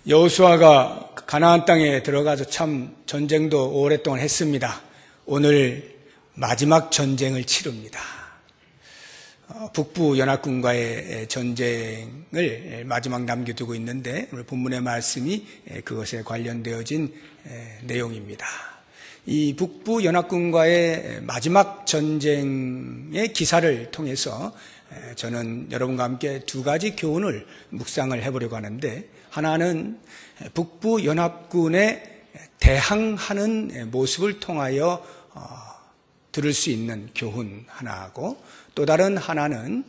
여호수아가 가나안 땅에 들어가서 참 전쟁도 오랫동안 했습니다. 오늘 마지막 전쟁을 치릅니다. 북부 연합군과의 전쟁을 마지막 남겨두고 있는데 오늘 본문의 말씀이 그것에 관련되어진 내용입니다. 이 북부 연합군과의 마지막 전쟁의 기사를 통해서 저는 여러분과 함께 두 가지 교훈을 묵상을 해보려고 하는데, 하나는 북부 연합군에 대항하는 모습을 통하여 들을 수 있는 교훈 하나하고, 또 다른 하나는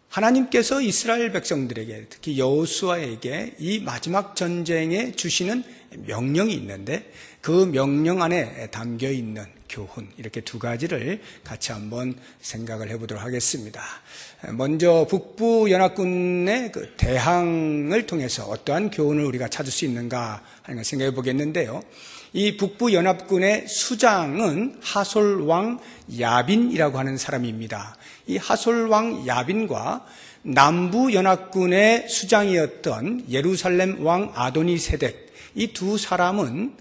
하나님께서 이스라엘 백성들에게, 특히 여호수아에게 이 마지막 전쟁에 주시는 명령이 있는데 그 명령 안에 담겨 있는 교훈, 이렇게 두 가지를 같이 한번 생각을 해보도록 하겠습니다. 먼저 북부 연합군의 그 대항을 통해서 어떠한 교훈을 우리가 찾을 수 있는가 하는 걸 생각해 보겠는데요. 이 북부 연합군의 수장은 하솔왕 야빈이라고 하는 사람입니다. 이 하솔왕 야빈과 남부 연합군의 수장이었던 예루살렘 왕 아도니세덱, 이 두 사람은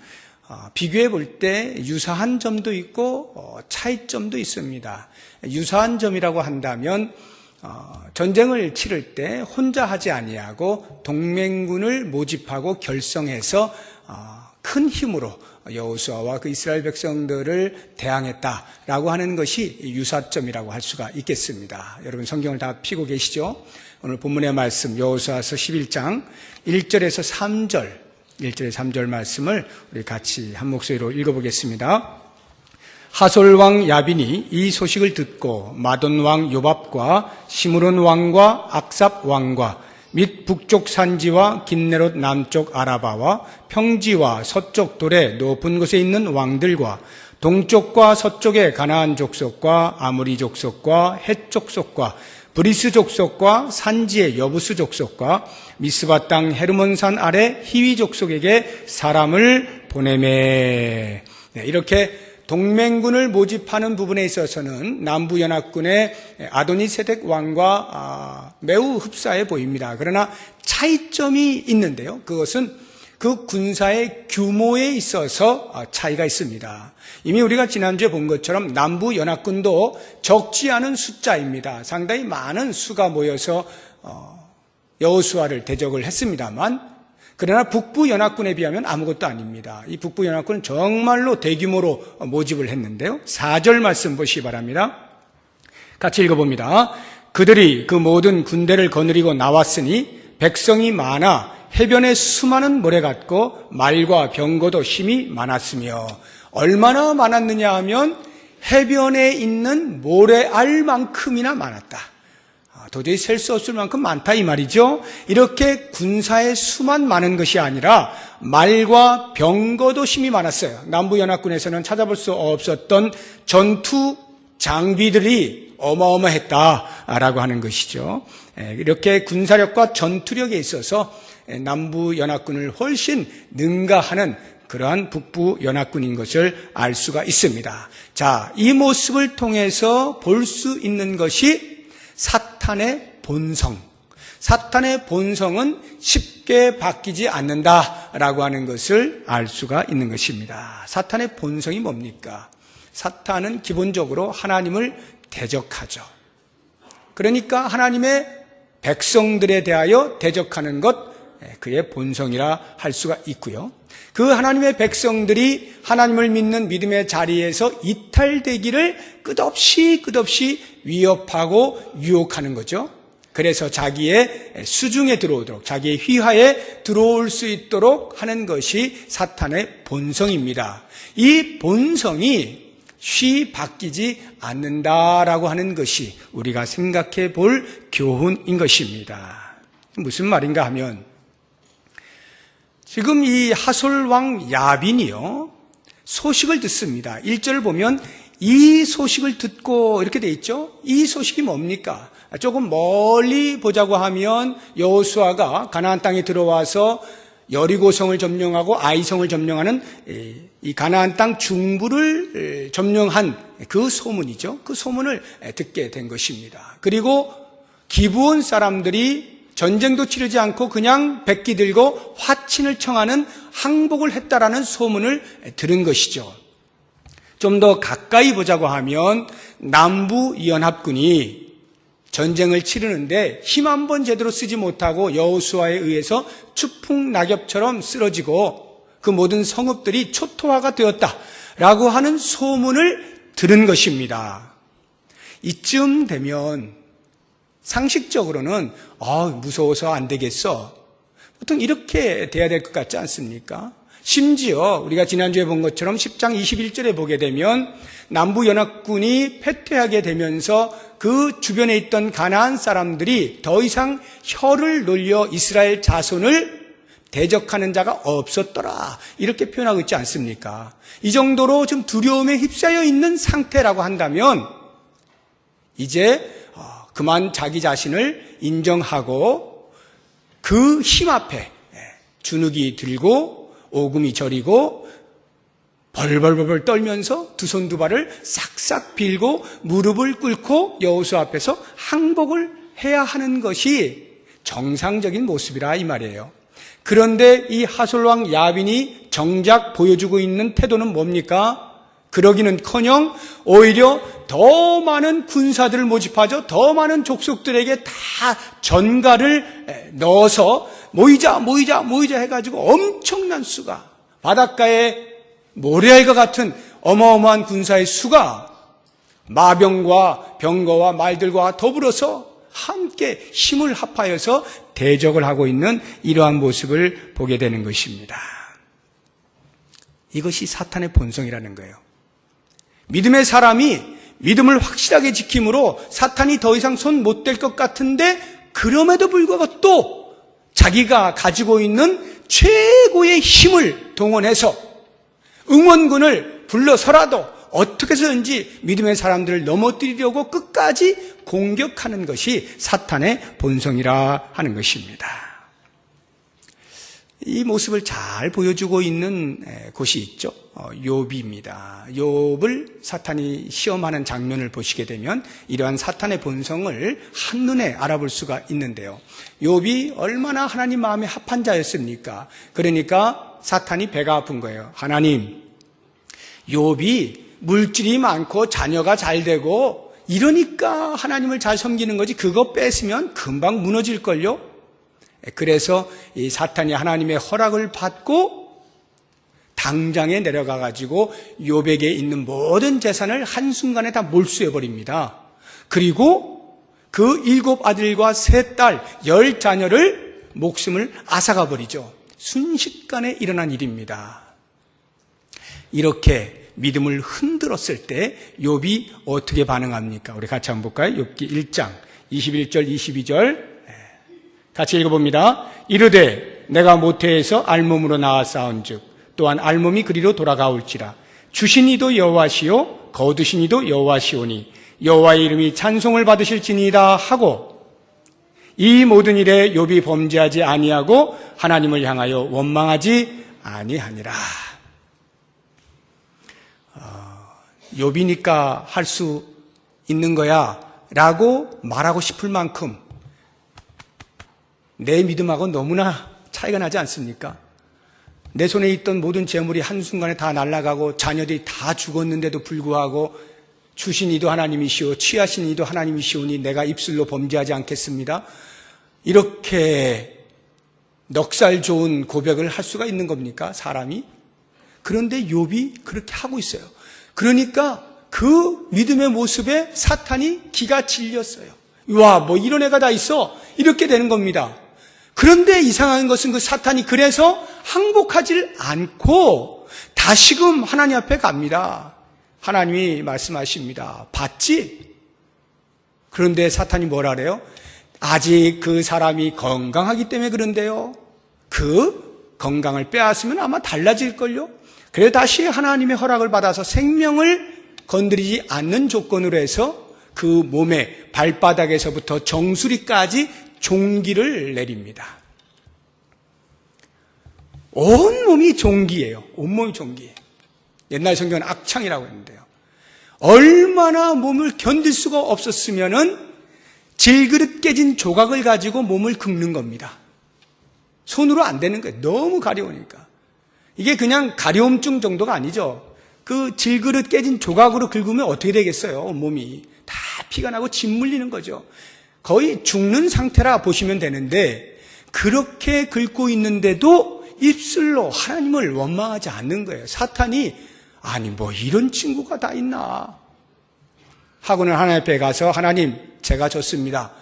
비교해 볼 때 유사한 점도 있고 차이점도 있습니다. 유사한 점이라고 한다면 전쟁을 치를 때 혼자 하지 아니하고 동맹군을 모집하고 결성해서 큰 힘으로 여호수아와 그 이스라엘 백성들을 대항했다라고 하는 것이 유사점이라고 할 수가 있겠습니다. 여러분 성경을 다 펴고 계시죠? 오늘 본문의 말씀 여호수아서 11장 1절에서 3절, 1절에 3절 말씀을 우리 같이 한 목소리로 읽어보겠습니다. 하솔왕 야빈이 이 소식을 듣고 마돈왕 요밥과 시므론 왕과 악삽 왕과 및 북쪽 산지와 긴네롯 남쪽 아라바와 평지와 서쪽 돌의 높은 곳에 있는 왕들과 동쪽과 서쪽의 가나안 족속과 아모리 족속과 헷 족속과 브리스 족속과 산지의 여부스 족속과 미스바 땅 헤르몬산 아래 히위 족속에게 사람을 보내매. 이렇게 동맹군을 모집하는 부분에 있어서는 남부연합군의 아도니세덱 왕과 매우 흡사해 보입니다. 그러나 차이점이 있는데요. 그것은 그 군사의 규모에 있어서 차이가 있습니다. 이미 우리가 지난주에 본 것처럼 남부연합군도 적지 않은 숫자입니다. 상당히 많은 수가 모여서 여호수아를 대적을 했습니다만, 그러나 북부연합군에 비하면 아무것도 아닙니다. 이 북부연합군은 정말로 대규모로 모집을 했는데요. 4절 말씀 보시기 바랍니다. 같이 읽어봅니다. 그들이 그 모든 군대를 거느리고 나왔으니 백성이 많아 해변에 수많은 모래 같고 말과 병거도 힘이 많았으며, 얼마나 많았느냐 하면 해변에 있는 모래알만큼이나 많았다. 도저히 셀 수 없을 만큼 많다 이 말이죠. 이렇게 군사의 수만 많은 것이 아니라 말과 병거도 힘이 많았어요. 남부연합군에서는 찾아볼 수 없었던 전투 장비들이 어마어마했다라고 하는 것이죠. 이렇게 군사력과 전투력에 있어서 남부연합군을 훨씬 능가하는 그러한 북부연합군인 것을 알 수가 있습니다. 자, 이 모습을 통해서 볼 수 있는 것이 사탄의 본성. 사탄의 본성은 쉽게 바뀌지 않는다라고 하는 것을 알 수가 있는 것입니다. 사탄의 본성이 뭡니까? 사탄은 기본적으로 하나님을 대적하죠. 그러니까 하나님의 백성들에 대하여 대적하는 것, 그의 본성이라 할 수가 있고요. 그 하나님의 백성들이 하나님을 믿는 믿음의 자리에서 이탈되기를 끝없이 위협하고 유혹하는 거죠. 그래서 자기의 수중에 들어오도록, 자기의 휘하에 들어올 수 있도록 하는 것이 사탄의 본성입니다. 이 본성이 쉬이 바뀌지 않는다라고 하는 것이 우리가 생각해 볼 교훈인 것입니다. 무슨 말인가 하면, 지금 이 하솔왕 야빈이요, 소식을 듣습니다. 1절을 보면 이 소식을 듣고 이렇게 돼 있죠. 이 소식이 뭡니까? 조금 멀리 보자고 하면 여호수아가 가나안 땅에 들어와서 여리고성을 점령하고 아이성을 점령하는 이 가나안 땅 중부를 점령한 그 소문이죠. 그 소문을 듣게 된 것입니다. 그리고 기브온 사람들이 전쟁도 치르지 않고 그냥 백기 들고 화친을 청하는 항복을 했다라는 소문을 들은 것이죠. 좀 더 가까이 보자고 하면 남부연합군이 전쟁을 치르는데 힘 한 번 제대로 쓰지 못하고 여호수아에 의해서 추풍낙엽처럼 쓰러지고 그 모든 성읍들이 초토화가 되었다라고 하는 소문을 들은 것입니다. 이쯤 되면 상식적으로는 무서워서 안 되겠어. 보통 이렇게 돼야 될 것 같지 않습니까? 심지어 우리가 지난주에 본 것처럼 10장 21절에 보게 되면 남부연합군이 패퇴하게 되면서 그 주변에 있던 가나안 사람들이 더 이상 혀를 놀려 이스라엘 자손을 대적하는 자가 없었더라, 이렇게 표현하고 있지 않습니까? 이 정도로 좀 두려움에 휩싸여 있는 상태라고 한다면 이제 그만 자기 자신을 인정하고 그 힘 앞에 주눅이 들고 오금이 저리고 벌벌벌 떨면서 두 손 두 발을 싹싹 빌고 무릎을 꿇고 여호수아 앞에서 항복을 해야 하는 것이 정상적인 모습이라 이 말이에요. 그런데 이 하솔왕 야빈이 정작 보여주고 있는 태도는 뭡니까? 그러기는커녕 오히려 더 많은 군사들을 모집하죠. 더 많은 족속들에게 다 전가를 넣어서 모이자 해가지고 엄청난 수가, 바닷가에 모래알과 같은 어마어마한 군사의 수가 마병과 병거와 말들과 더불어서 함께 힘을 합하여서 대적을 하고 있는 이러한 모습을 보게 되는 것입니다. 이것이 사탄의 본성이라는 거예요. 믿음의 사람이 믿음을 확실하게 지킴으로 사탄이 더 이상 손 못 댈 것 같은데 그럼에도 불구하고 또 자기가 가지고 있는 최고의 힘을 동원해서 응원군을 불러서라도 어떻게 해서든지 믿음의 사람들을 넘어뜨리려고 끝까지 공격하는 것이 사탄의 본성이라 하는 것입니다. 이 모습을 잘 보여주고 있는 곳이 있죠. 욥입니다. 욥을 사탄이 시험하는 장면을 보시게 되면 이러한 사탄의 본성을 한눈에 알아볼 수가 있는데요. 욥이 얼마나 하나님 마음에 합한 자였습니까? 그러니까 사탄이 배가 아픈 거예요. 하나님, 욥이 물질이 많고 자녀가 잘 되고 이러니까 하나님을 잘 섬기는 거지, 그거 뺏으면 금방 무너질걸요? 그래서 이 사탄이 하나님의 허락을 받고 당장에 내려가 가지고 욥에게 있는 모든 재산을 한순간에 다 몰수해버립니다. 그리고 그 7 아들과 3 딸, 10 자녀를 목숨을 앗아가 버리죠. 순식간에 일어난 일입니다. 이렇게 믿음을 흔들었을 때 욥이 어떻게 반응합니까? 우리 같이 한번 볼까요? 욥기 1장 21절 22절 같이 읽어봅니다. 이르되 내가 모태에서 알몸으로 나와 싸운즉 또한 알몸이 그리로 돌아가올지라. 주신 이도 여호와시요 거두신 이도 여호와시오니 여호와의 이름이 찬송을 받으실지니이다 하고 이 모든 일에 욥이 범죄하지 아니하고 하나님을 향하여 원망하지 아니하니라. 욥이니까 할 수 있는 거야 라고 말하고 싶을 만큼 내 믿음하고 너무나 차이가 나지 않습니까? 내 손에 있던 모든 재물이 한순간에 다 날아가고 자녀들이 다 죽었는데도 불구하고 주신 이도 하나님이시오 취하신 이도 하나님이시오니 내가 입술로 범죄하지 않겠습니다. 이렇게 넉살 좋은 고백을 할 수가 있는 겁니까? 사람이? 그런데 욥이 그렇게 하고 있어요. 그러니까 그 믿음의 모습에 사탄이 기가 질렸어요. 와, 뭐 이런 애가 다 있어? 이렇게 되는 겁니다. 그런데 이상한 것은 그 사탄이 그래서 항복하지 않고 다시금 하나님 앞에 갑니다. 하나님이 말씀하십니다. 봤지? 그런데 사탄이 뭐라 그래요? 아직 그 사람이 건강하기 때문에 그런데요. 그 건강을 빼앗으면 아마 달라질걸요? 그래서 다시 하나님의 허락을 받아서 생명을 건드리지 않는 조건으로 해서 그 몸의 발바닥에서부터 정수리까지 종기를 내립니다. 온몸이 종기예요. 온몸이 종기예요. 옛날 성경은 악창이라고 했는데요. 얼마나 몸을 견딜 수가 없었으면은 질그릇 깨진 조각을 가지고 몸을 긁는 겁니다. 손으로 안 되는 거예요. 너무 가려우니까. 이게 그냥 가려움증 정도가 아니죠. 그 질그릇 깨진 조각으로 긁으면 어떻게 되겠어요? 몸이 다 피가 나고 침 물리는 거죠. 거의 죽는 상태라 보시면 되는데, 그렇게 긁고 있는데도 입술로 하나님을 원망하지 않는 거예요. 사탄이 아니 뭐 이런 친구가 다 있나 하고는 하나님 앞에 가서 하나님 제가 졌습니다.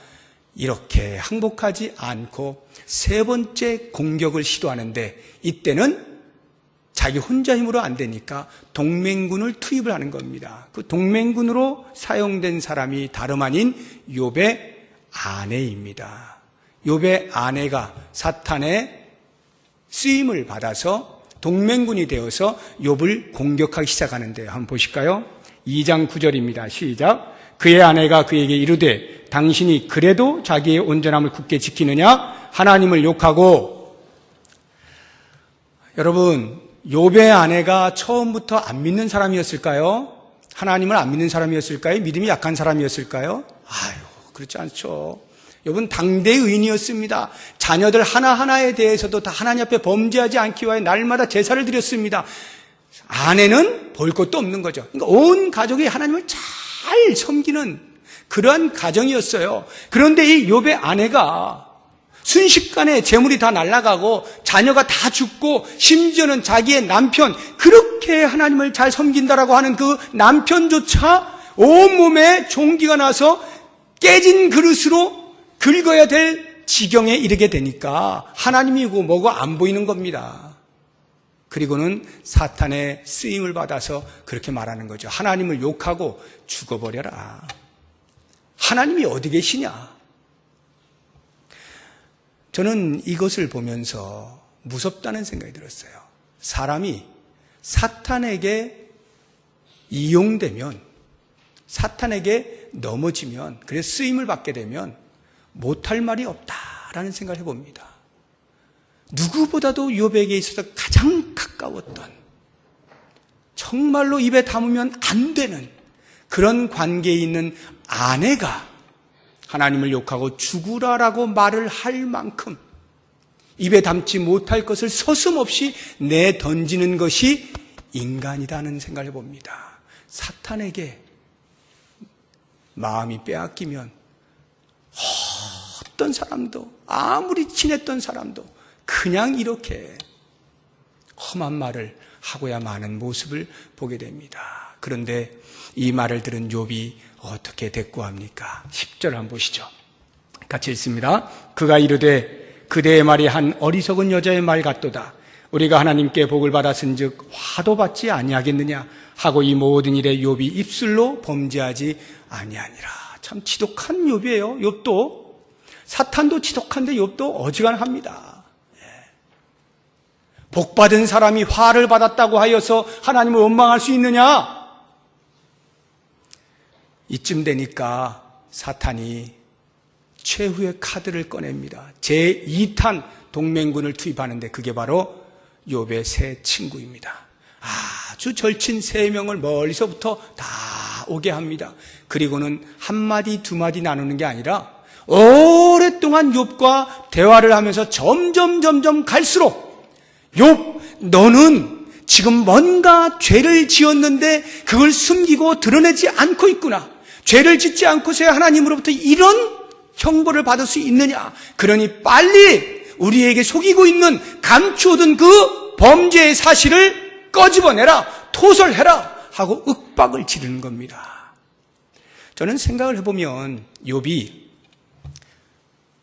이렇게 항복하지 않고 세 번째 공격을 시도하는데, 이때는 자기 혼자 힘으로 안 되니까 동맹군을 투입을 하는 겁니다. 그 동맹군으로 사용된 사람이 다름 아닌 욥의 아내입니다. 욥의 아내가 사탄의 쓰임을 받아서 동맹군이 되어서 욥을 공격하기 시작하는데요. 한번 보실까요? 2장 9절입니다. 시작. 그의 아내가 그에게 이르되 당신이 그래도 자기의 온전함을 굳게 지키느냐? 하나님을 욕하고. 여러분, 욥의 아내가 처음부터 안 믿는 사람이었을까요? 하나님을 안 믿는 사람이었을까요? 믿음이 약한 사람이었을까요? 아유, 그렇지 않죠. 욥은 당대 의인이었습니다. 자녀들 하나하나에 대해서도 다 하나님 앞에 범죄하지 않기 위하여 날마다 제사를 드렸습니다. 아내는 볼 것도 없는 거죠. 그러니까 온 가족이 하나님을 잘 섬기는 그러한 가정이었어요. 그런데 이 욥의 아내가 순식간에 재물이 다 날아가고 자녀가 다 죽고 심지어는 자기의 남편, 그렇게 하나님을 잘 섬긴다라고 하는 그 남편조차 온몸에 종기가 나서 깨진 그릇으로 긁어야 될 지경에 이르게 되니까 하나님이고 뭐고 안 보이는 겁니다. 그리고는 사탄의 쓰임을 받아서 그렇게 말하는 거죠. 하나님을 욕하고 죽어버려라. 하나님이 어디 계시냐? 저는 이것을 보면서 무섭다는 생각이 들었어요. 사람이 사탄에게 이용되면, 사탄에게 넘어지면, 그래서 쓰임을 받게 되면 못할 말이 없다라는 생각을 해봅니다. 누구보다도 욥에게 있어서 가장 가까웠던, 정말로 입에 담으면 안 되는 그런 관계에 있는 아내가 하나님을 욕하고 죽으라라고 말을 할 만큼 입에 담지 못할 것을 서슴없이 내던지는 것이 인간이라는 생각을 해봅니다. 사탄에게 마음이 빼앗기면 어떤 사람도, 아무리 친했던 사람도 그냥 이렇게 험한 말을 하고야 마는 모습을 보게 됩니다. 그런데 이 말을 들은 욥이 어떻게 대꾸합니까? 10절 한번 보시죠. 같이 읽습니다. 그가 이르되 그대의 말이 한 어리석은 여자의 말 같도다. 우리가 하나님께 복을 받았은즉 화도 받지 아니하겠느냐 하고 이 모든 일에 욥이 입술로 범죄하지 아니하니라. 참 지독한 욥이에요. 욥도 사탄도 지독한데 욥도 어지간합니다. 복받은 사람이 화를 받았다고 하여서 하나님을 원망할 수 있느냐? 이쯤 되니까 사탄이 최후의 카드를 꺼냅니다. 제2탄 동맹군을 투입하는데 그게 바로 욥의 세 친구입니다. 아주 절친 3명을 멀리서부터 다 오게 합니다. 그리고는 한마디 두마디 나누는 게 아니라 오랫동안 욥과 대화를 하면서 점점 갈수록 욥, 너는 지금 뭔가 죄를 지었는데 그걸 숨기고 드러내지 않고 있구나. 죄를 짓지 않고서야 하나님으로부터 이런 형벌을 받을 수 있느냐. 그러니 빨리 우리에게 속이고 있는 감추어둔 그 범죄의 사실을 꺼집어내라, 토설해라 하고 윽박을 지르는 겁니다. 저는 생각을 해보면 욥이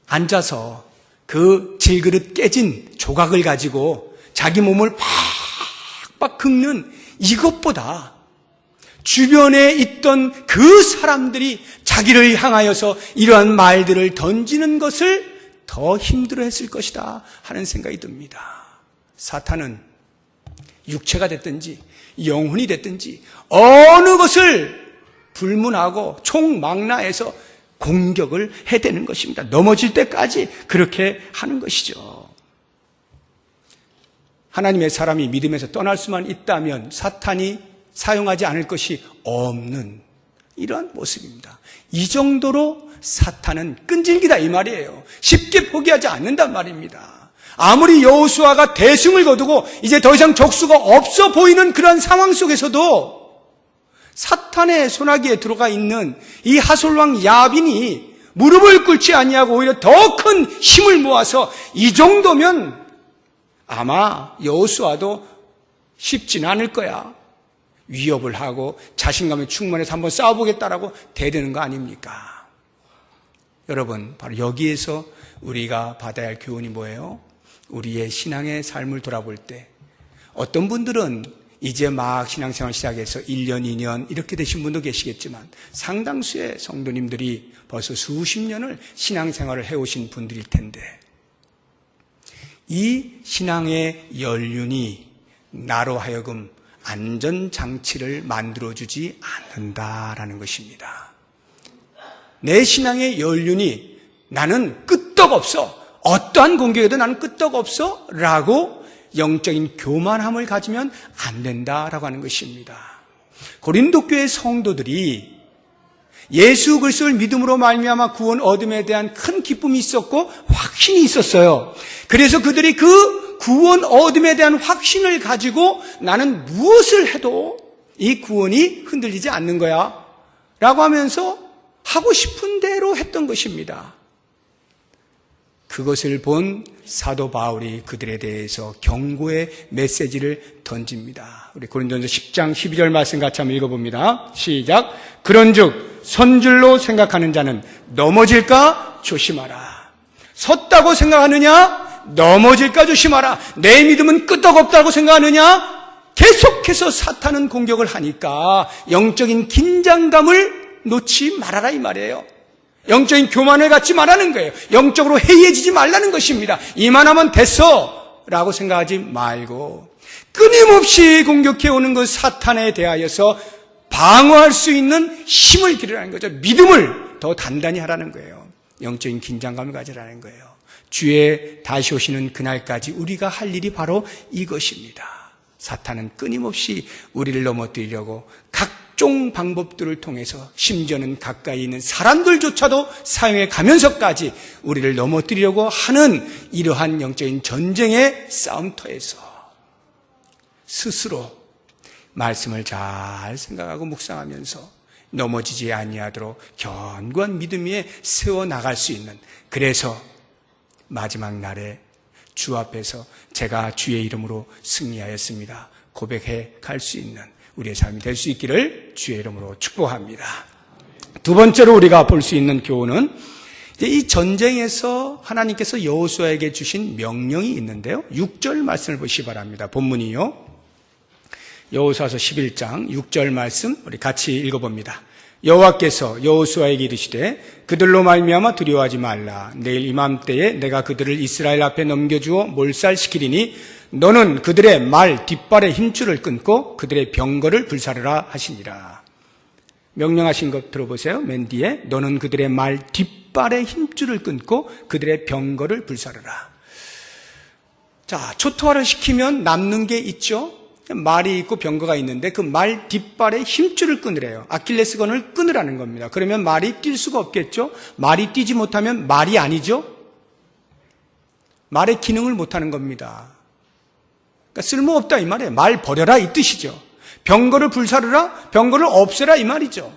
앉아서 그 질그릇 깨진 조각을 가지고 자기 몸을 팍팍 긁는 이것보다 주변에 있던 그 사람들이 자기를 향하여서 이러한 말들을 던지는 것을 더 힘들어했을 것이다 하는 생각이 듭니다. 사탄은 육체가 됐든지 영혼이 됐든지 어느 것을 불문하고 총망라해서 공격을 해대는 것입니다. 넘어질 때까지 그렇게 하는 것이죠. 하나님의 사람이 믿음에서 떠날 수만 있다면 사탄이 사용하지 않을 것이 없는 이러한 모습입니다. 이 정도로 사탄은 끈질기다 이 말이에요. 쉽게 포기하지 않는단 말입니다. 아무리 여호수아가 대승을 거두고 이제 더 이상 적수가 없어 보이는 그런 상황 속에서도 사탄의 손아귀에 들어가 있는 이 하솔왕 야빈이 무릎을 꿇지 아니하고 오히려 더 큰 힘을 모아서 이 정도면 아마 여호수아도 쉽지는 않을 거야. 위협을 하고 자신감에 충만해서 한번 싸워보겠다라고 대드는 거 아닙니까? 여러분, 바로 여기에서 우리가 받아야 할 교훈이 뭐예요? 우리의 신앙의 삶을 돌아볼 때 어떤 분들은 이제 막 신앙생활 시작해서 1년, 2년 이렇게 되신 분도 계시겠지만 상당수의 성도님들이 벌써 수십 년을 신앙생활을 해오신 분들일 텐데 이 신앙의 연륜이 나로 하여금 안전장치를 만들어주지 않는다라는 것입니다. 내 신앙의 연륜이 나는 끄떡없어, 어떠한 공격에도 나는 끄떡없어 라고 영적인 교만함을 가지면 안 된다라고 하는 것입니다. 고린도 교회 성도들이 예수 그리스도를 믿음으로 말미암아 구원 얻음에 대한 큰 기쁨이 있었고 확신이 있었어요. 그래서 그들이 그 구원 얻음에 대한 확신을 가지고 나는 무엇을 해도 이 구원이 흔들리지 않는 거야 라고 하면서 하고 싶은 대로 했던 것입니다. 그것을 본 사도 바울이 그들에 대해서 경고의 메시지를 던집니다. 우리 고린도전서 10장 12절 말씀 같이 한번 읽어봅니다. 시작. 그런즉 선줄로 생각하는 자는 넘어질까 조심하라. 섰다고 생각하느냐? 넘어질까 조심하라. 내 믿음은 끄떡없다고 생각하느냐? 계속해서 사탄은 공격을 하니까 영적인 긴장감을 놓지 말아라 이 말이에요. 영적인 교만을 갖지 말라는 거예요. 영적으로 해이해지지 말라는 것입니다. 이만하면 됐어 라고 생각하지 말고 끊임없이 공격해오는 그 사탄에 대하여서 방어할 수 있는 힘을 기르라는 거죠. 믿음을 더 단단히 하라는 거예요. 영적인 긴장감을 가지라는 거예요. 주의 다시 오시는 그날까지 우리가 할 일이 바로 이것입니다. 사탄은 끊임없이 우리를 넘어뜨리려고 각종 방법들을 통해서 심지어는 가까이 있는 사람들조차도 사용해 가면서까지 우리를 넘어뜨리려고 하는 이러한 영적인 전쟁의 싸움터에서 스스로 말씀을 잘 생각하고 묵상하면서 넘어지지 아니하도록 견고한 믿음 위에 세워나갈 수 있는, 그래서 마지막 날에 주 앞에서 제가 주의 이름으로 승리하였습니다 고백해 갈 수 있는 우리의 삶이 될 수 있기를 주의 이름으로 축복합니다. 두 번째로 우리가 볼 수 있는 교훈은 이 전쟁에서 하나님께서 여호수아에게 주신 명령이 있는데요. 6절 말씀을 보시기 바랍니다. 본문이요. 여호수아서 11장 6절 말씀 우리 같이 읽어봅니다. 여호와께서 여호수아에게 이르시되 그들로 말미암아 두려워하지 말라. 내일 이맘때에 내가 그들을 이스라엘 앞에 넘겨주어 몰살시키리니 너는 그들의 말 뒷발의 힘줄을 끊고 그들의 병거를 불사르라 하시니라. 명령하신 것 들어보세요. 맨 뒤에 너는 그들의 말 뒷발의 힘줄을 끊고 그들의 병거를 불사르라. 자, 초토화를 시키면 남는 게 있죠. 말이 있고 병거가 있는데 그 말 뒷발에 힘줄을 끊으래요. 아킬레스건을 끊으라는 겁니다. 그러면 말이 뛸 수가 없겠죠. 말이 뛰지 못하면 말이 아니죠. 말의 기능을 못하는 겁니다. 그러니까 쓸모없다 이 말이에요. 말 버려라 이 뜻이죠. 병거를 불사르라, 병거를 없애라 이 말이죠.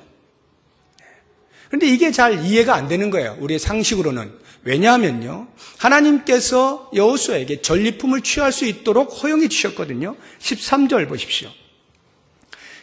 그런데 이게 잘 이해가 안 되는 거예요. 우리의 상식으로는. 왜냐하면요, 하나님께서 여호수아에게 전리품을 취할 수 있도록 허용해 주셨거든요. 13절 보십시오.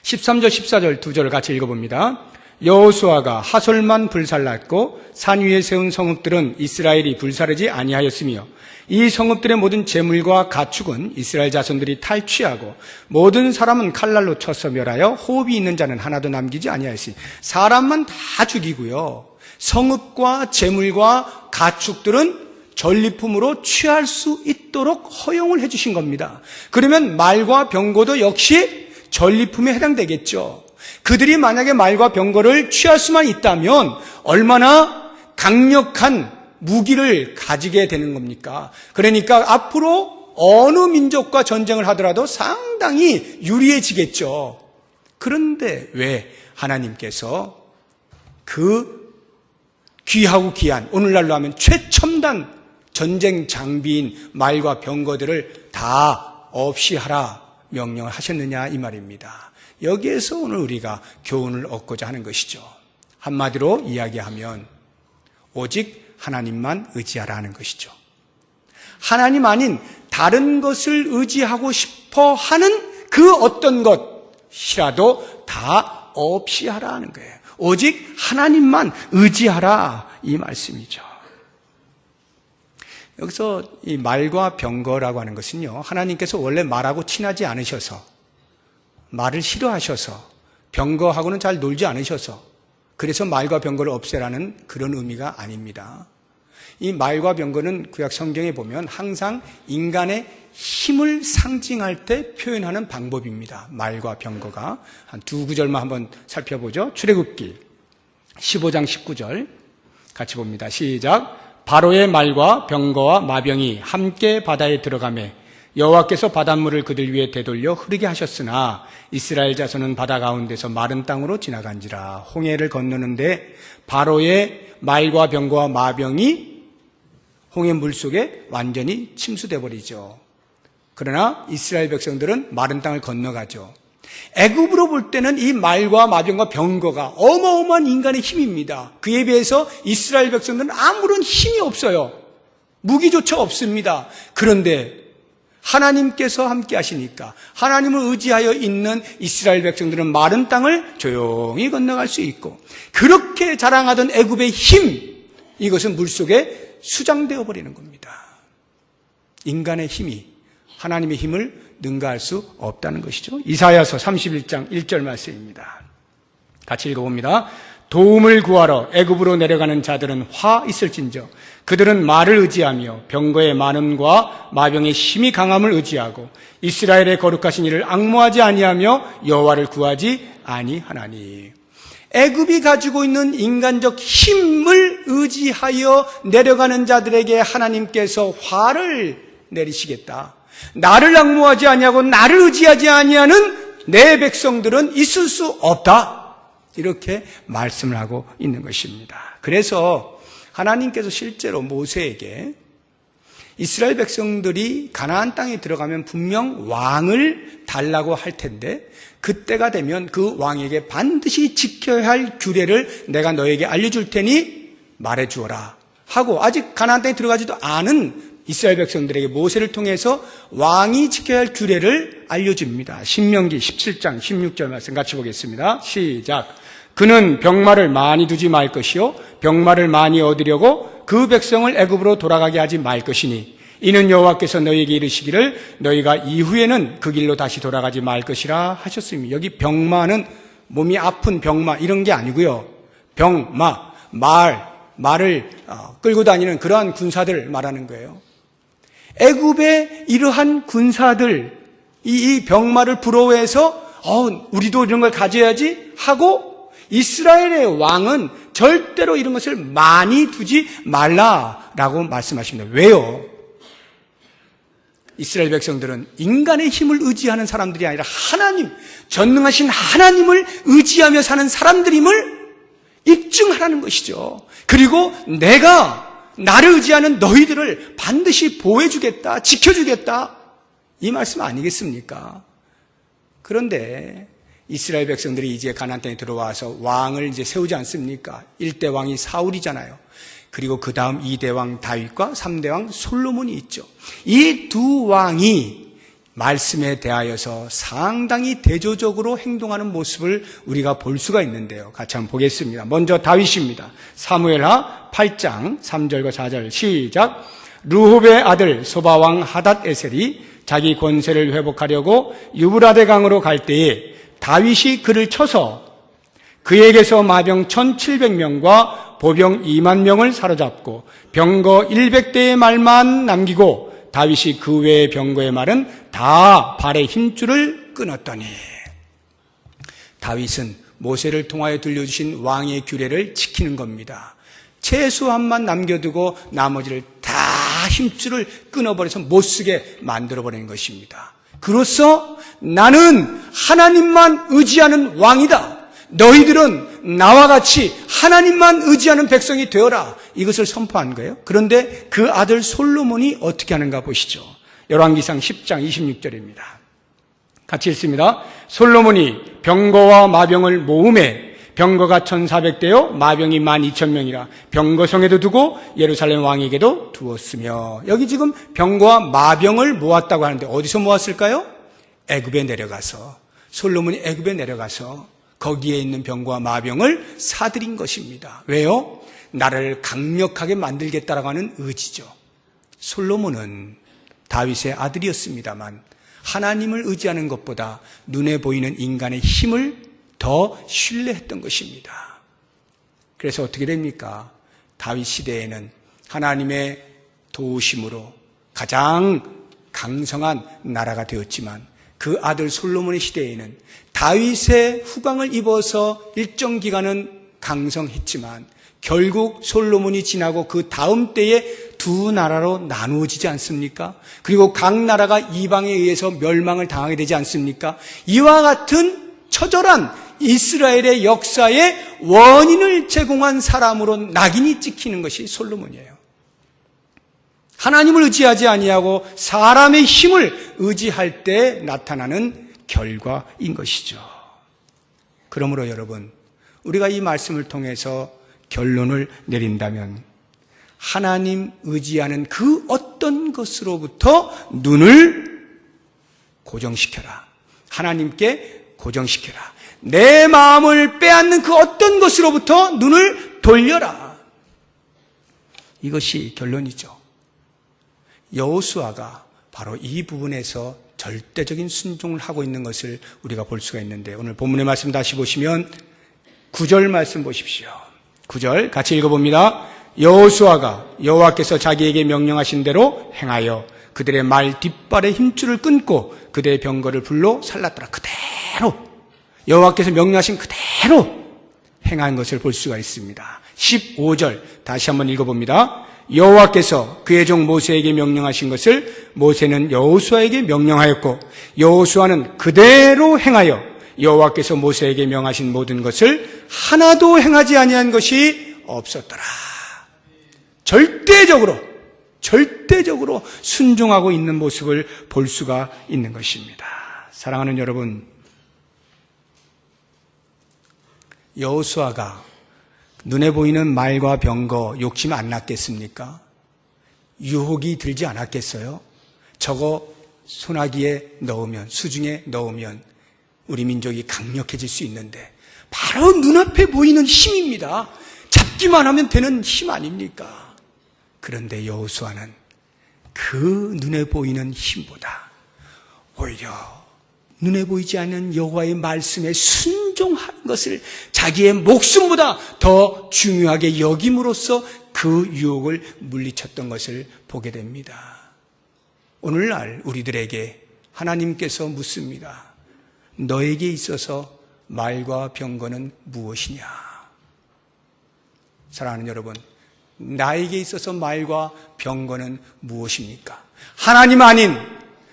13절 14절 두 절을 같이 읽어봅니다. 여호수아가 하솔만 불살랐고 산 위에 세운 성읍들은 이스라엘이 불사르지 아니하였으며 이 성읍들의 모든 재물과 가축은 이스라엘 자손들이 탈취하고 모든 사람은 칼날로 쳐서 멸하여 호흡이 있는 자는 하나도 남기지 아니하였으니 사람만 다 죽이고요. 성읍과 재물과 가축들은 전리품으로 취할 수 있도록 허용을 해 주신 겁니다. 그러면 말과 병거도 역시 전리품에 해당되겠죠. 그들이 만약에 말과 병거를 취할 수만 있다면 얼마나 강력한 무기를 가지게 되는 겁니까? 그러니까 앞으로 어느 민족과 전쟁을 하더라도 상당히 유리해지겠죠. 그런데 왜 하나님께서 그 귀하고 귀한, 오늘날로 하면 최첨단 전쟁 장비인 말과 병거들을 다 없이 하라 명령을 하셨느냐 이 말입니다. 여기에서 오늘 우리가 교훈을 얻고자 하는 것이죠. 한마디로 이야기하면 오직 하나님만 의지하라는 것이죠. 하나님 아닌 다른 것을 의지하고 싶어 하는 그 어떤 것이라도 다 없이 하라는 거예요. 오직 하나님만 의지하라 이 말씀이죠. 여기서 이 말과 병거라고 하는 것은요, 하나님께서 원래 말하고 친하지 않으셔서, 말을 싫어하셔서, 병거하고는 잘 놀지 않으셔서, 그래서 말과 병거를 없애라는 그런 의미가 아닙니다. 이 말과 병거는 구약 성경에 보면 항상 인간의 힘을 상징할 때 표현하는 방법입니다. 말과 병거가. 한 두 구절만 한번 살펴보죠. 출애굽기 15장 19절 같이 봅니다. 시작. 바로의 말과 병거와 마병이 함께 바다에 들어가매 여호와께서 바닷물을 그들 위에 되돌려 흐르게 하셨으나 이스라엘 자손은 바다 가운데서 마른 땅으로 지나간지라. 홍해를 건너는데 바로의 말과 병거와 마병이 홍해 물속에 완전히 침수돼 버리죠. 그러나 이스라엘 백성들은 마른 땅을 건너가죠. 애굽으로 볼 때는 이 말과 마병과 병거가 어마어마한 인간의 힘입니다. 그에 비해서 이스라엘 백성들은 아무런 힘이 없어요. 무기조차 없습니다. 그런데 하나님께서 함께 하시니까 하나님을 의지하여 있는 이스라엘 백성들은 마른 땅을 조용히 건너갈 수 있고, 그렇게 자랑하던 애굽의 힘, 이것은 물속에 수장되어 버리는 겁니다. 인간의 힘이 하나님의 힘을 능가할 수 없다는 것이죠. 이사야서 31장 1절 말씀입니다. 같이 읽어봅니다. 도움을 구하러 애굽으로 내려가는 자들은 화 있을진저 그들은 말을 의지하며 병거의 많음과 마병의 힘이 강함을 의지하고 이스라엘의 거룩하신 이를 앙모하지 아니하며 여호와를 구하지 아니하나니. 애굽이 가지고 있는 인간적 힘을 의지하여 내려가는 자들에게 하나님께서 화를 내리시겠다. 나를 앙모하지 아니하고 나를 의지하지 아니하는 내 백성들은 있을 수 없다. 이렇게 말씀을 하고 있는 것입니다. 그래서 하나님께서 실제로 모세에게 이스라엘 백성들이 가나안 땅에 들어가면 분명 왕을 달라고 할 텐데, 그때가 되면 그 왕에게 반드시 지켜야 할 규례를 내가 너에게 알려줄 테니 말해주어라 하고, 아직 가나안 땅에 들어가지도 않은 이스라엘 백성들에게 모세를 통해서 왕이 지켜야 할 규례를 알려줍니다. 신명기 17장 16절 말씀 같이 보겠습니다. 시작. 그는 병마를 많이 두지 말 것이요 병마를 많이 얻으려고 그 백성을 애굽으로 돌아가게 하지 말 것이니 이는 여호와께서 너희에게 이르시기를 너희가 이후에는 그 길로 다시 돌아가지 말 것이라 하셨습니다. 여기 병마는 몸이 아픈 병마 이런 게 아니고요. 병마, 말을 끌고 다니는 그러한 군사들 말하는 거예요. 애굽의 이러한 군사들, 이 병마를 부러워해서 우리도 이런 걸 가져야지 하고, 이스라엘의 왕은 절대로 이런 것을 많이 두지 말라라고 말씀하십니다. 왜요? 이스라엘 백성들은 인간의 힘을 의지하는 사람들이 아니라 하나님, 전능하신 하나님을 의지하며 사는 사람들임을 입증하라는 것이죠. 그리고 내가 나를 의지하는 너희들을 반드시 보호해주겠다, 지켜주겠다, 이 말씀 아니겠습니까? 그런데 이스라엘 백성들이 이제 가나안 땅에 들어와서 왕을 이제 세우지 않습니까? 1대 왕이 사울이잖아요. 그리고 그 다음 2대 왕 다윗과 3대 왕 솔로몬이 있죠. 이 두 왕이 말씀에 대하여서 상당히 대조적으로 행동하는 모습을 우리가 볼 수가 있는데요. 같이 한번 보겠습니다. 먼저 다윗입니다. 사무엘하 8장 3절과 4절 시작. 르홉의 아들 소바왕 하닷에셀이 자기 권세를 회복하려고 유브라데 강으로 갈 때에 다윗이 그를 쳐서 그에게서 마병 1700명과 보병 2만 명을 사로잡고 병거 100대의 말만 남기고 다윗이 그 외의 병거의 말은 다 발의 힘줄을 끊었더니. 다윗은 모세를 통하여 들려주신 왕의 규례를 지키는 겁니다. 최소한만 남겨두고 나머지를 다 힘줄을 끊어버려서 못쓰게 만들어버리는 것입니다. 그로써 나는 하나님만 의지하는 왕이다. 너희들은 나와 같이 하나님만 의지하는 백성이 되어라. 이것을 선포한 거예요. 그런데 그 아들 솔로몬이 어떻게 하는가 보시죠. 열왕기상 10장 26절입니다. 같이 읽습니다. 솔로몬이 병거와 마병을 모으매 병거가 1,400대요 마병이 12,000명이라 병거성에도 두고 예루살렘 왕에게도 두었으며. 여기 지금 병거와 마병을 모았다고 하는데 어디서 모았을까요? 애굽에 내려가서, 솔로몬이 애굽에 내려가서 거기에 있는 병거와 마병을 사들인 것입니다. 왜요? 나를 강력하게 만들겠다라고 하는 의지죠. 솔로몬은 다윗의 아들이었습니다만 하나님을 의지하는 것보다 눈에 보이는 인간의 힘을 더 신뢰했던 것입니다. 그래서 어떻게 됩니까? 다윗 시대에는 하나님의 도우심으로 가장 강성한 나라가 되었지만 그 아들 솔로몬의 시대에는 다윗의 후광을 입어서 일정 기간은 강성했지만 결국 솔로몬이 지나고 그 다음 때에 두 나라로 나누어지지 않습니까? 그리고 각 나라가 이방에 의해서 멸망을 당하게 되지 않습니까? 이와 같은 처절한 이스라엘의 역사의 원인을 제공한 사람으로 낙인이 찍히는 것이 솔로몬이에요. 하나님을 의지하지 아니하고 사람의 힘을 의지할 때 나타나는 결과인 것이죠. 그러므로 여러분, 우리가 이 말씀을 통해서 결론을 내린다면 하나님 의지하는 그 어떤 것으로부터 눈을 고정시켜라. 하나님께 고정시켜라. 내 마음을 빼앗는 그 어떤 것으로부터 눈을 돌려라. 이것이 결론이죠. 여호수아가 바로 이 부분에서 절대적인 순종을 하고 있는 것을 우리가 볼 수가 있는데, 오늘 본문의 말씀 다시 보시면 9절 말씀 보십시오. 9절 같이 읽어봅니다. 여호수아가 여호와께서 자기에게 명령하신 대로 행하여 그들의 말 뒷발의 힘줄을 끊고 그들의 병거를 불로 살랐더라. 그대로 여호와께서 명령하신 그대로 행한 것을 볼 수가 있습니다. 15절 다시 한번 읽어봅니다. 여호와께서 그의 종 모세에게 명령하신 것을 모세는 여호수아에게 명령하였고 여호수아는 그대로 행하여 여호와께서 모세에게 명하신 모든 것을 하나도 행하지 아니한 것이 없었더라. 절대적으로 순종하고 있는 모습을 볼 수가 있는 것입니다. 사랑하는 여러분, 여호수아가 눈에 보이는 말과 병거 욕심 안 났겠습니까? 유혹이 들지 않았겠어요? 저거 소나기에 넣으면, 수중에 넣으면 우리 민족이 강력해질 수 있는데, 바로 눈앞에 보이는 힘입니다. 잡기만 하면 되는 힘 아닙니까? 그런데 여호수아는 그 눈에 보이는 힘보다 오히려 눈에 보이지 않는 여호와의 말씀에 순종하는 것을 자기의 목숨보다 더 중요하게 여김으로써 그 유혹을 물리쳤던 것을 보게 됩니다. 오늘날 우리들에게 하나님께서 묻습니다. 너에게 있어서 말과 병거는 무엇이냐? 사랑하는 여러분, 나에게 있어서 말과 병거는 무엇입니까? 하나님 아닌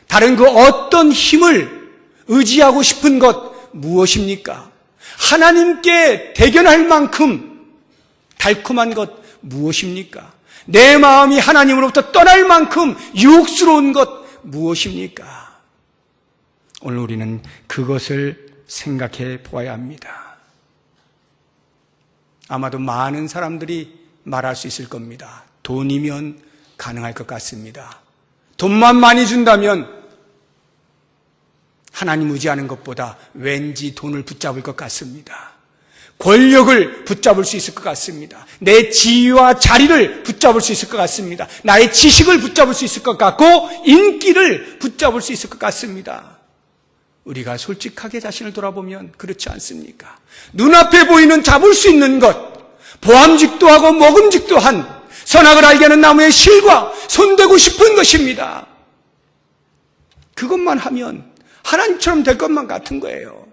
다른 그 어떤 힘을 의지하고 싶은 것 무엇입니까? 하나님께 대견할 만큼 달콤한 것 무엇입니까? 내 마음이 하나님으로부터 떠날 만큼 유혹스러운 것 무엇입니까? 오늘 우리는 그것을 생각해 보아야 합니다. 아마도 많은 사람들이 말할 수 있을 겁니다. 돈이면 가능할 것 같습니다. 돈만 많이 준다면 하나님 의지하는 것보다 왠지 돈을 붙잡을 것 같습니다. 권력을 붙잡을 수 있을 것 같습니다. 내 지위와 자리를 붙잡을 수 있을 것 같습니다. 나의 지식을 붙잡을 수 있을 것 같고 인기를 붙잡을 수 있을 것 같습니다. 우리가 솔직하게 자신을 돌아보면 그렇지 않습니까? 눈앞에 보이는 잡을 수 있는 것, 보암직도 하고 먹음직도 한 선악을 알게 하는 나무의 실과 손대고 싶은 것입니다. 그것만 하면 하나님처럼 될 것만 같은 거예요.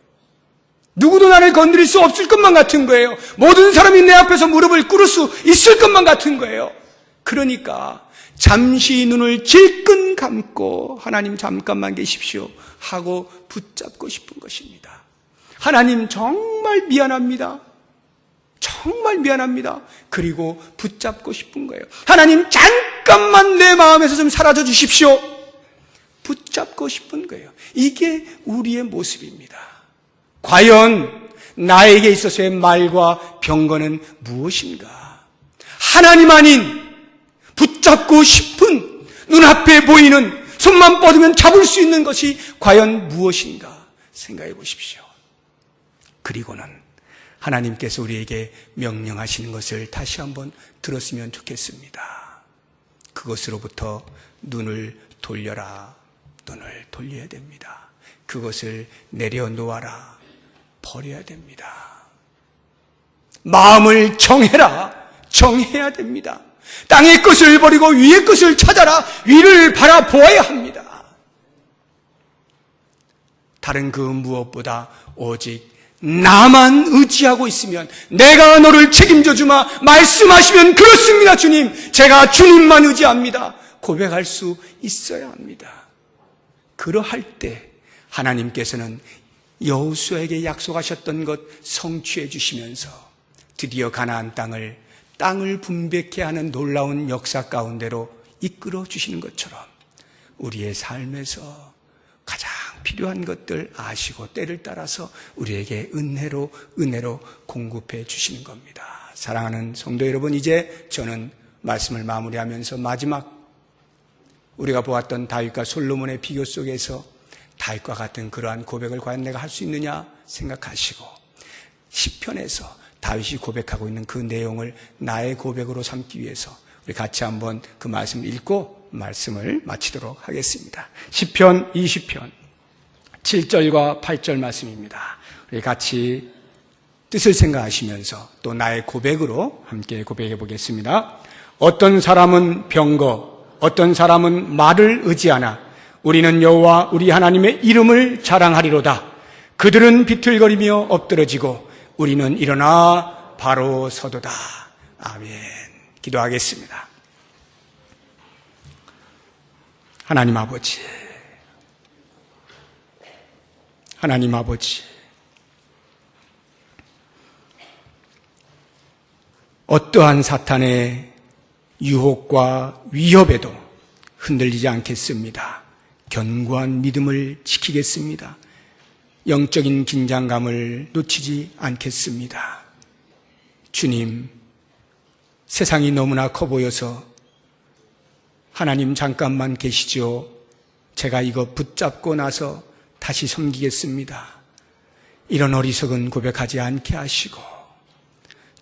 누구도 나를 건드릴 수 없을 것만 같은 거예요. 모든 사람이 내 앞에서 무릎을 꿇을 수 있을 것만 같은 거예요. 그러니까 잠시 눈을 질끈 감고 하나님 잠깐만 계십시오 하고 붙잡고 싶은 것입니다. 하나님 정말 미안합니다. 정말 미안합니다. 그리고 붙잡고 싶은 거예요. 하나님, 잠깐만 내 마음에서 좀 사라져 주십시오. 붙잡고 싶은 거예요. 이게 우리의 모습입니다. 과연 나에게 있어서의 말과 병거는 무엇인가? 하나님 아닌 붙잡고 싶은 눈앞에 보이는 손만 뻗으면 잡을 수 있는 것이 과연 무엇인가 생각해 보십시오. 그리고는 하나님께서 우리에게 명령하시는 것을 다시 한번 들었으면 좋겠습니다. 그것으로부터 눈을 돌려라. 눈을 돌려야 됩니다. 그것을 내려놓아라. 버려야 됩니다. 마음을 정해라. 정해야 됩니다. 땅의 것을 버리고 위의 것을 찾아라. 위를 바라보아야 합니다. 다른 그 무엇보다 오직 나만 의지하고 있으면, 내가 너를 책임져 주마 말씀하시면 그렇습니다 주님, 제가 주님만 의지합니다 고백할 수 있어야 합니다. 그러할 때 하나님께서는 여호수아에게 약속하셨던 것 성취해 주시면서 드디어 가나안 땅을 분배케 하는 놀라운 역사 가운데로 이끌어 주시는 것처럼 우리의 삶에서 가장 필요한 것들 아시고 때를 따라서 우리에게 은혜로 공급해 주시는 겁니다. 사랑하는 성도 여러분, 이제 저는 말씀을 마무리하면서 마지막 우리가 보았던 다윗과 솔로몬의 비교 속에서 다윗과 같은 그러한 고백을 과연 내가 할 수 있느냐 생각하시고, 시편에서 다윗이 고백하고 있는 그 내용을 나의 고백으로 삼기 위해서 우리 같이 한번 그 말씀을 읽고 말씀을 마치도록 하겠습니다. 시편 20편 7절과 8절 말씀입니다. 우리 같이 뜻을 생각하시면서 또 나의 고백으로 함께 고백해 보겠습니다. 어떤 사람은 병거, 어떤 사람은 말을 의지하나 우리는 여호와 우리 하나님의 이름을 자랑하리로다. 그들은 비틀거리며 엎드러지고 우리는 일어나 바로 서도다. 아멘. 기도하겠습니다. 하나님 아버지, 하나님 아버지, 어떠한 사탄의 유혹과 위협에도 흔들리지 않겠습니다. 견고한 믿음을 지키겠습니다. 영적인 긴장감을 놓치지 않겠습니다. 주님, 세상이 너무나 커 보여서 하나님 잠깐만 계시죠. 제가 이거 붙잡고 나서 다시 섬기겠습니다. 이런 어리석은 고백하지 않게 하시고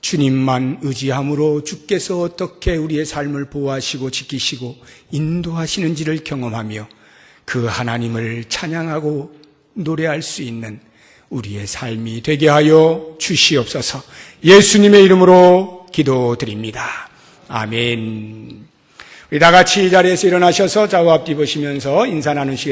주님만 의지함으로 주께서 어떻게 우리의 삶을 보호하시고 지키시고 인도하시는지를 경험하며 그 하나님을 찬양하고 노래할 수 있는 우리의 삶이 되게 하여 주시옵소서. 예수님의 이름으로 기도드립니다. 아멘. 우리 다 같이 이 자리에서 일어나셔서 좌우 앞뒤 보시면서 인사 나누시겠습니다.